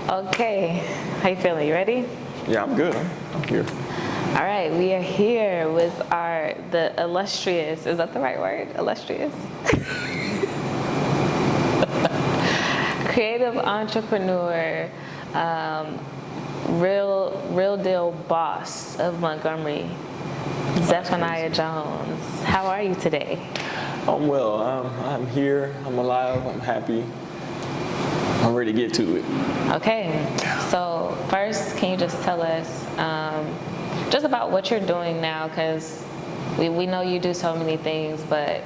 Okay, how you feeling? You ready? Yeah, I'm good. I'm here. All right, we are here with the illustrious, is that the right word? Illustrious? Creative entrepreneur, real deal boss of Montgomery, Zephaniah Jones. How are you today? I'm well. I'm here. I'm alive. I'm happy. I'm ready to get to it. Okay, so first, can you just tell us just about what you're doing now? Because we know you do so many things, but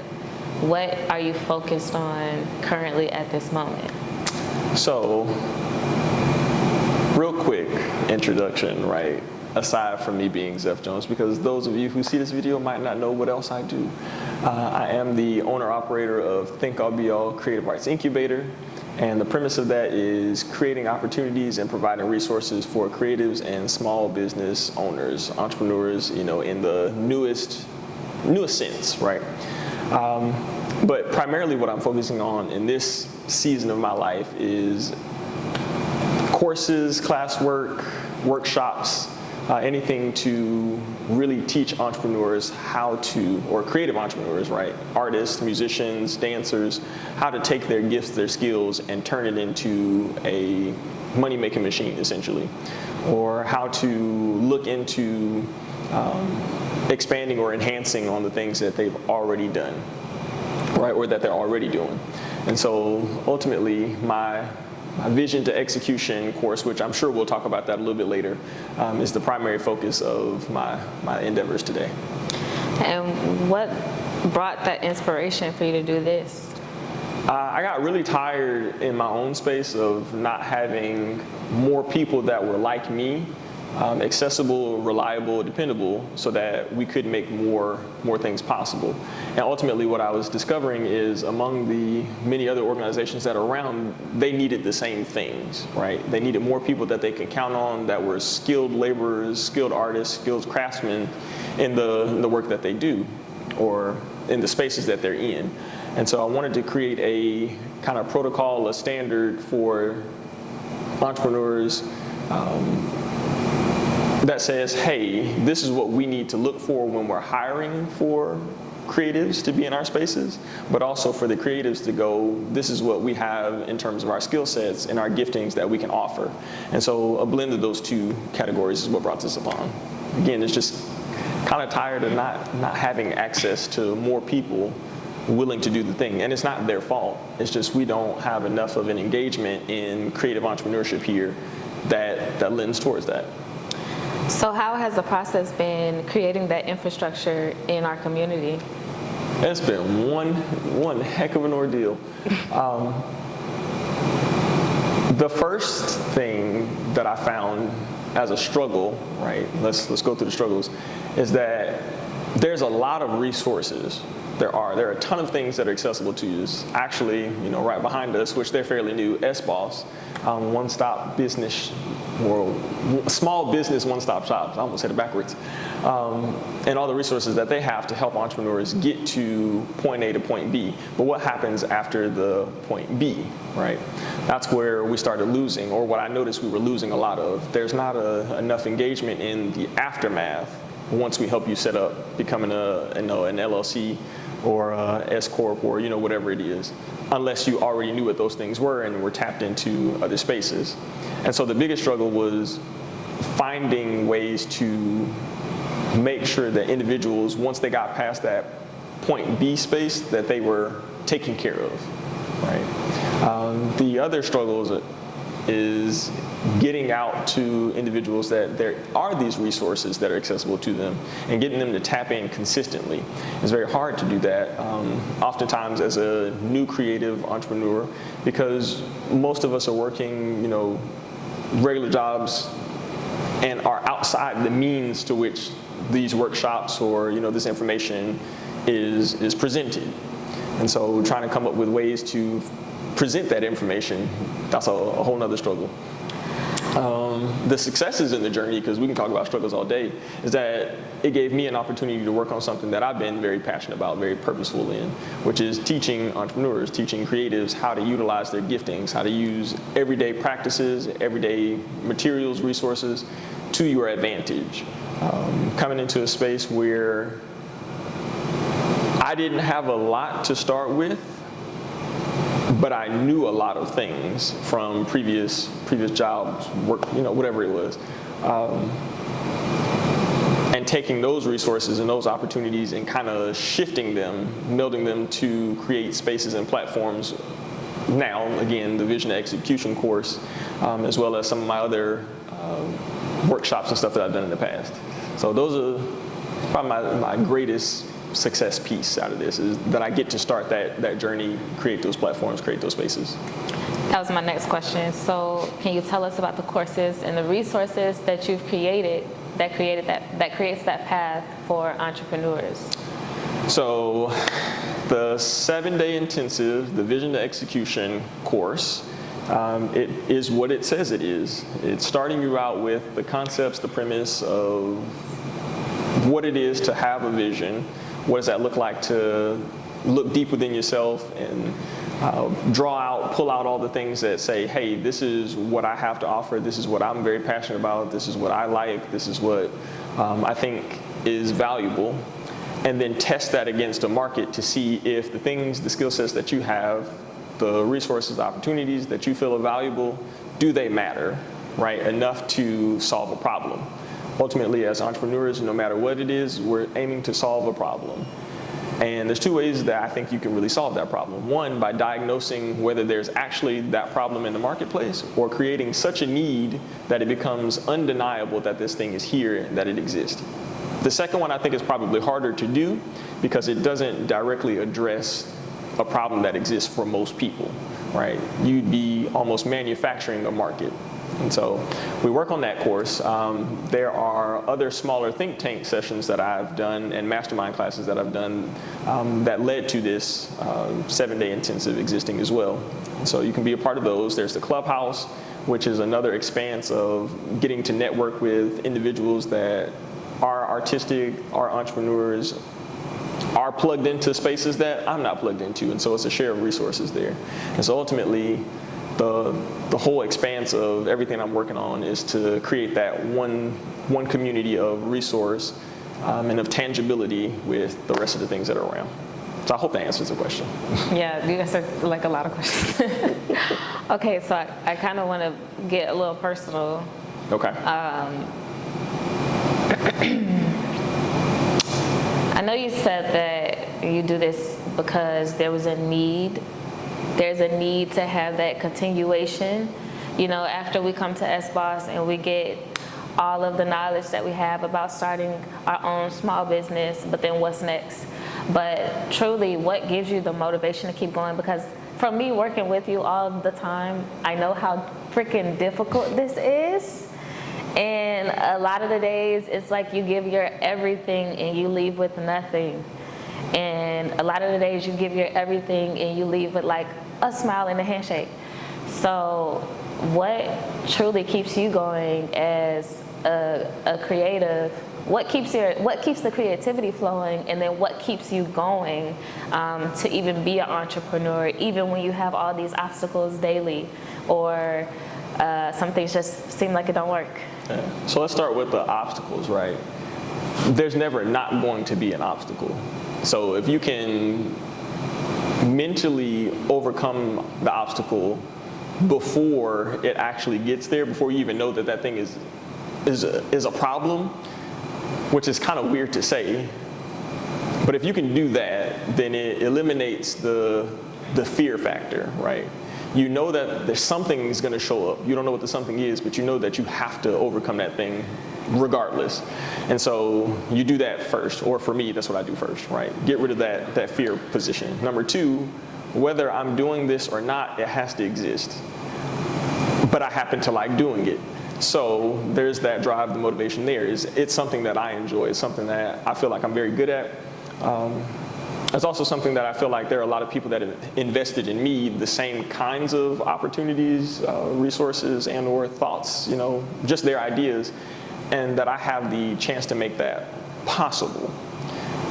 what are you focused on currently at this moment? So, real quick introduction, right? Aside from me being Zeph Jones, because those of you who see this video might not know what else I do. I am the owner-operator of Think I'll Be All Creative Arts Incubator. And the premise of that is creating opportunities and providing resources for creatives and small business owners, entrepreneurs, in the newest sense, right? But primarily what I'm focusing on in this season of my life is courses, classwork, workshops, anything to really teach entrepreneurs how to, or creative entrepreneurs, right? Artists, musicians, dancers, how to take their gifts, their skills, and turn it into a money-making machine, essentially. Or how to look into expanding or enhancing on the things that they've already done, right? Or that they're already doing. And so ultimately, my vision to execution course, which I'm sure we'll talk about that a little bit later, is the primary focus of my endeavors today. And what brought that inspiration for you to do this? I got really tired in my own space of not having more people that were like me, accessible, reliable, dependable, so that we could make more things possible. And ultimately what I was discovering is among the many other organizations that are around, they needed the same things, right? They needed more people that they could count on that were skilled laborers, skilled artists, skilled craftsmen in the work that they do or in the spaces that they're in. And so I wanted to create a kind of protocol, a standard for entrepreneurs that says, hey, this is what we need to look for when we're hiring for creatives to be in our spaces, but also for the creatives to go, this is what we have in terms of our skill sets and our giftings that we can offer. And so a blend of those two categories is what brought this upon. Again, it's just kind of tired of not having access to more people willing to do the thing. And it's not their fault. It's just we don't have enough of an engagement in creative entrepreneurship here that lends towards that. So how has the process been creating that infrastructure in our community? It's been one heck of an ordeal. The first thing that I found as a struggle, right? Let's go through the struggles, is that there's a lot of resources. There are a ton of things that are accessible to you. Actually, right behind us, which they're fairly new, SBOSS, one-stop business, or small business one-stop shops. I almost said it backwards. And all the resources that they have to help entrepreneurs get to point A to point B. But what happens after the point B, right? That's where we started losing, or what I noticed we were losing a lot of. There's not enough engagement in the aftermath once we help you set up becoming an LLC or S Corp or whatever it is, unless you already knew what those things were and were tapped into other spaces. And so the biggest struggle was finding ways to make sure that individuals, once they got past that point B space, that they were taken care of, right? The other struggles is getting out to individuals that there are these resources that are accessible to them and getting them to tap in consistently. It's very hard to do that, oftentimes as a new creative entrepreneur, because most of us are working, regular jobs and are outside the means to which these workshops or, this information is presented. And so trying to come up with ways to present that information, that's a whole nother struggle. The successes in the journey, because we can talk about struggles all day, is that it gave me an opportunity to work on something that I've been very passionate about, very purposeful in, which is teaching entrepreneurs, teaching creatives how to utilize their giftings, how to use everyday practices, everyday materials, resources to your advantage. Coming into a space where I didn't have a lot to start with, but I knew a lot of things from previous jobs, work, whatever it was. And taking those resources and those opportunities and kind of shifting them, melding them to create spaces and platforms. Now, again, the Vision to Execution course, as well as some of my other workshops and stuff that I've done in the past. So those are probably my greatest success piece out of this, is that I get to start that journey, create those platforms, create those spaces. That was my next question. So can you tell us about the courses and the resources that you've created that creates that path for entrepreneurs? So the 7-day intensive, the Vision to Execution course, it is what it says it is. It's starting you out with the concepts, the premise of what it is to have a vision. What does that look like to look deep within yourself and pull out all the things that say, hey, this is what I have to offer, this is what I'm very passionate about, this is what I like, this is what I think is valuable, and then test that against a market to see if the things, the skill sets that you have, the resources, the opportunities that you feel are valuable, do they matter, right, enough to solve a problem. Ultimately, as entrepreneurs, no matter what it is, we're aiming to solve a problem. And there's 2 ways that I think you can really solve that problem. One, by diagnosing whether there's actually that problem in the marketplace, or creating such a need that it becomes undeniable that this thing is here and that it exists. The second one I think is probably harder to do because it doesn't directly address a problem that exists for most people, right? You'd be almost manufacturing a market. And so we work on that course. There are other smaller think tank sessions that I've done and mastermind classes that I've done that led to this 7-day intensive existing as well. And so you can be a part of those. There's the Clubhouse, which is another expanse of getting to network with individuals that are artistic, are entrepreneurs, are plugged into spaces that I'm not plugged into. And so it's a share of resources there. And so ultimately, the whole expanse of everything I'm working on is to create that one community of resource and of tangibility with the rest of the things that are around. So I hope that answers the question. Yeah, you answered like a lot of questions. Okay, so I kind of want to get a little personal. Okay. I know you said that you do this because there was a need. There's a need to have that continuation. After we come to SBOSS and we get all of the knowledge that we have about starting our own small business, but then what's next? But truly, what gives you the motivation to keep going? Because from me working with you all the time, I know how freaking difficult this is. And a lot of the days, it's like you give your everything and you leave with nothing. And a lot of the days you give your everything and you leave with like a smile and a handshake. So what truly keeps you going as a creative? What keeps the creativity flowing, and then what keeps you going to even be an entrepreneur, even when you have all these obstacles daily, or some things just seem like it don't work? Yeah. So let's start with the obstacles, right? There's never not going to be an obstacle. So if you can mentally overcome the obstacle before it actually gets there, before you even know that thing is a problem, which is kind of weird to say, but if you can do that, then it eliminates the fear factor, right? You know that there's something is going to show up. You don't know what the something is, but you know that you have to overcome that thing regardless. And so you do that first, or for me, that's what I do first, right? Get rid of that fear position. Number 2, whether I'm doing this or not, it has to exist. But I happen to like doing it. So there's that drive, the motivation there. It's something that I enjoy. It's something that I feel like I'm very good at. It's also something that I feel like there are a lot of people that have invested in me the same kinds of opportunities, resources, and or thoughts, just their ideas, and that I have the chance to make that possible.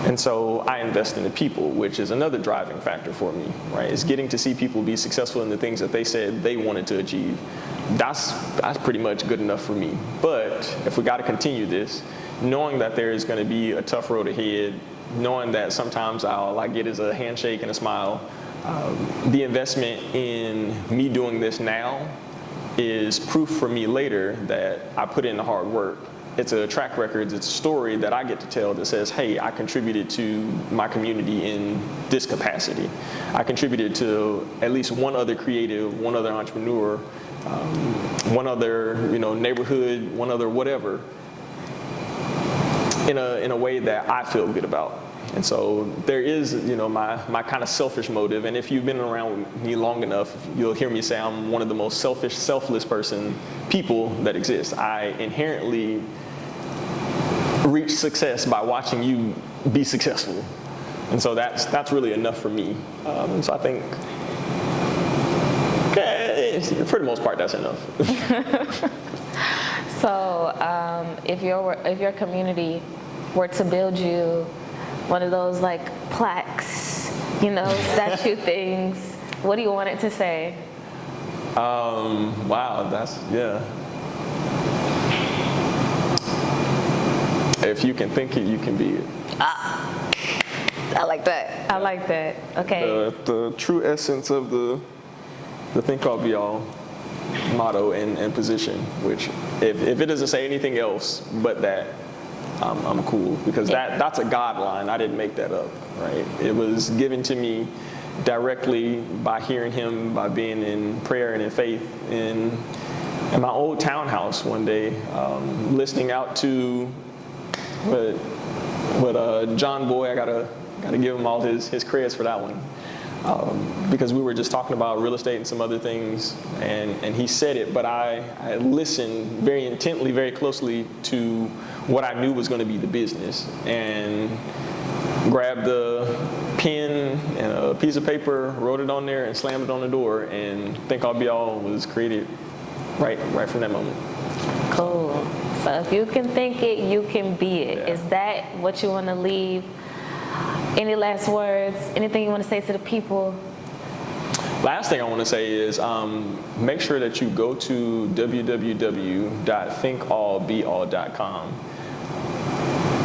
And so I invest in the people, which is another driving factor for me, right? It's getting to see people be successful in the things that they said they wanted to achieve. That's pretty much good enough for me. But if we got to continue this, knowing that there is going to be a tough road ahead, knowing that sometimes all I get is a handshake and a smile, the investment in me doing this now is proof for me later that I put in the hard work. It's a track record, it's a story that I get to tell that says, hey, I contributed to my community in this capacity. I contributed to at least one other creative, one other entrepreneur, one other neighborhood, one other whatever, in a way that I feel good about. And so there is, my kind of selfish motive. And if you've been around me long enough, you'll hear me say I'm one of the most selfish, selfless people that exist. I inherently reach success by watching you be successful. And so that's really enough for me. And so I think, for the most part, that's enough. So if your community were to build you one of those like plaques, statue things, what do you want it to say? Wow, yeah. If you can think it, you can be it. I like that. I like that. Okay. The true essence of the Think All Be All motto and position, which if it doesn't say anything else but that, I'm cool, because that's a God line. I didn't make that up, right? It was given to me directly by hearing him, by being in prayer and in faith in my old townhouse one day, listening out to what John Boy, I gotta give him all his credits for that one. Because we were just talking about real estate and some other things, and he said it, but I listened very intently, very closely to what I knew was going to be the business, and grabbed the pen and a piece of paper, wrote it on there, and slammed it on the door, and Think All Be All was created right from that moment. Cool. So if you can think it, you can be it. Yeah. Is that what you want to leave? Any last words? Anything you want to say to the people? Last thing I want to say is make sure that you go to www.thinkallbeall.com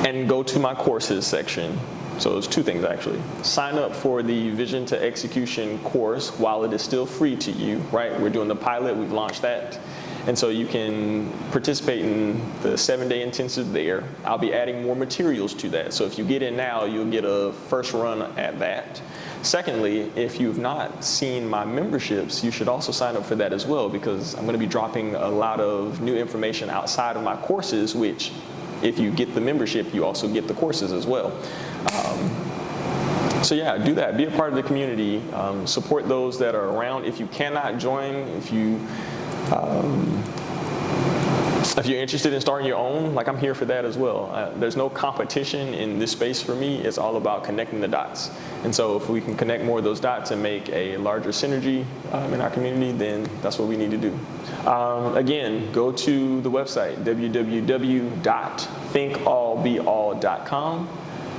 and go to my courses section. So it's two things actually. Sign up for the Vision to Execution course while it is still free to you, right? We're doing the pilot, we've launched that. And so you can participate in the 7-day intensive there. I'll be adding more materials to that. So if you get in now, you'll get a first run at that. Secondly, if you've not seen my memberships, you should also sign up for that as well, because I'm going to be dropping a lot of new information outside of my courses, which if you get the membership, you also get the courses as well. So yeah, do that. Be a part of the community. Support those that are around. If you cannot join, if you're interested in starting your own, I'm here for that as well. There's no competition in this space for me. It's all about connecting the dots. And so if we can connect more of those dots and make a larger synergy in our community, then that's what we need to do. Again, go to the website, www.thinkallbeall.com.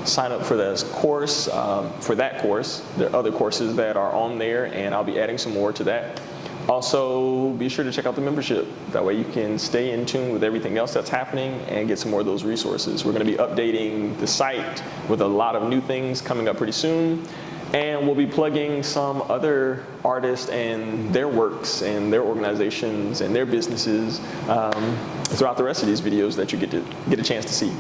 Sign up for this course, There are other courses that are on there, and I'll be adding some more to that. Also, be sure to check out the membership. That way you can stay in tune with everything else that's happening and get some more of those resources. We're going to be updating the site with a lot of new things coming up pretty soon. And we'll be plugging some other artists and their works and their organizations and their businesses throughout the rest of these videos that you get a chance to see.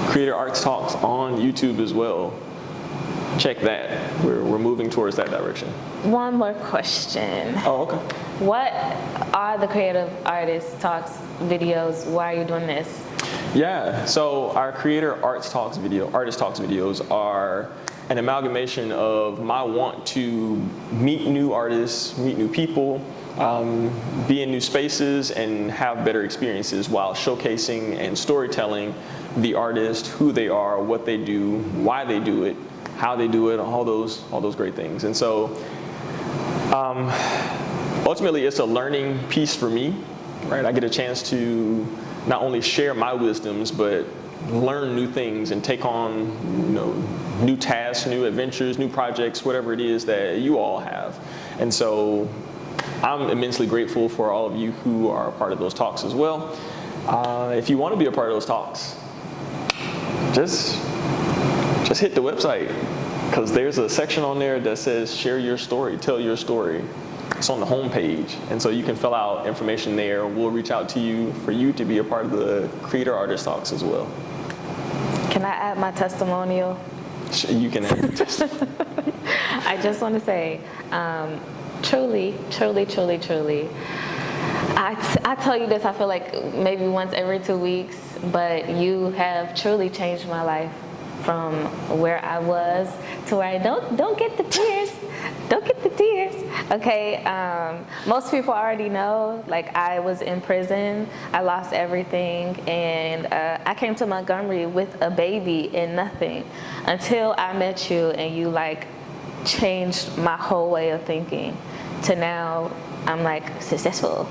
Creator Arts Talks on YouTube as well. Check that. We're moving towards that direction. One more question. Oh, okay. What are the Creative Artist Talks videos? Why are you doing this? Yeah, so our Creator Artist Talks videos are an amalgamation of my want to meet new artists, meet new people, be in new spaces, and have better experiences while showcasing and storytelling the artist, who they are, what they do, why they do it, how they do it, all those great things. And so ultimately, it's a learning piece for me, right? I get a chance to not only share my wisdoms, but learn new things and take on, new tasks, new adventures, new projects, whatever it is that you all have. And so I'm immensely grateful for all of you who are a part of those talks as well. If you want to be a part of those talks, just hit the website, because there's a section on there that says share your story, tell your story. It's on the home page, and so you can fill out information there. We'll reach out to you for you to be a part of the Creator Artist Talks as well. Can I add my testimonial? You can add your testimonial. I just want to say, truly, I tell you this, I feel like maybe once every 2 weeks, but you have truly changed my life from where I was to where I don't get the tears. Don't get the tears. Okay, most people already know, like, I was in prison, I lost everything, and I came to Montgomery with a baby and nothing until I met you, and you like changed my whole way of thinking to now I'm like successful.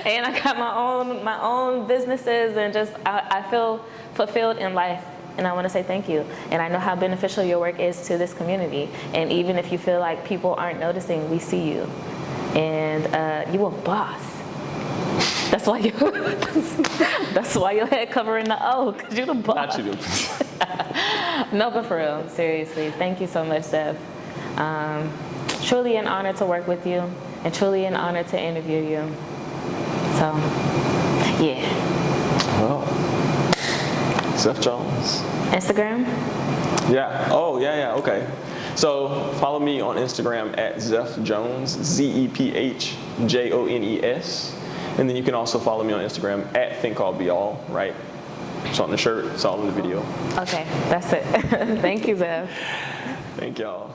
And I got my own businesses, and just I feel fulfilled in life. And I want to say thank you. And I know how beneficial your work is to this community. And even if you feel like people aren't noticing, we see you. And you a boss. That's why that's why your head covering the O, because you're the boss. Not you. No, but for real, seriously. Thank you so much, Zeph. Truly an honor to work with you, and truly an honor to interview you. So, yeah. Well, Zeph Jones. Instagram? Yeah. Oh, yeah. Okay. So follow me on Instagram at Zeph Jones, ZephJones. And then you can also follow me on Instagram at Think All Be All, right? It's on the shirt, it's all in the video. Okay, that's it. Thank you, Zeph. Thank y'all.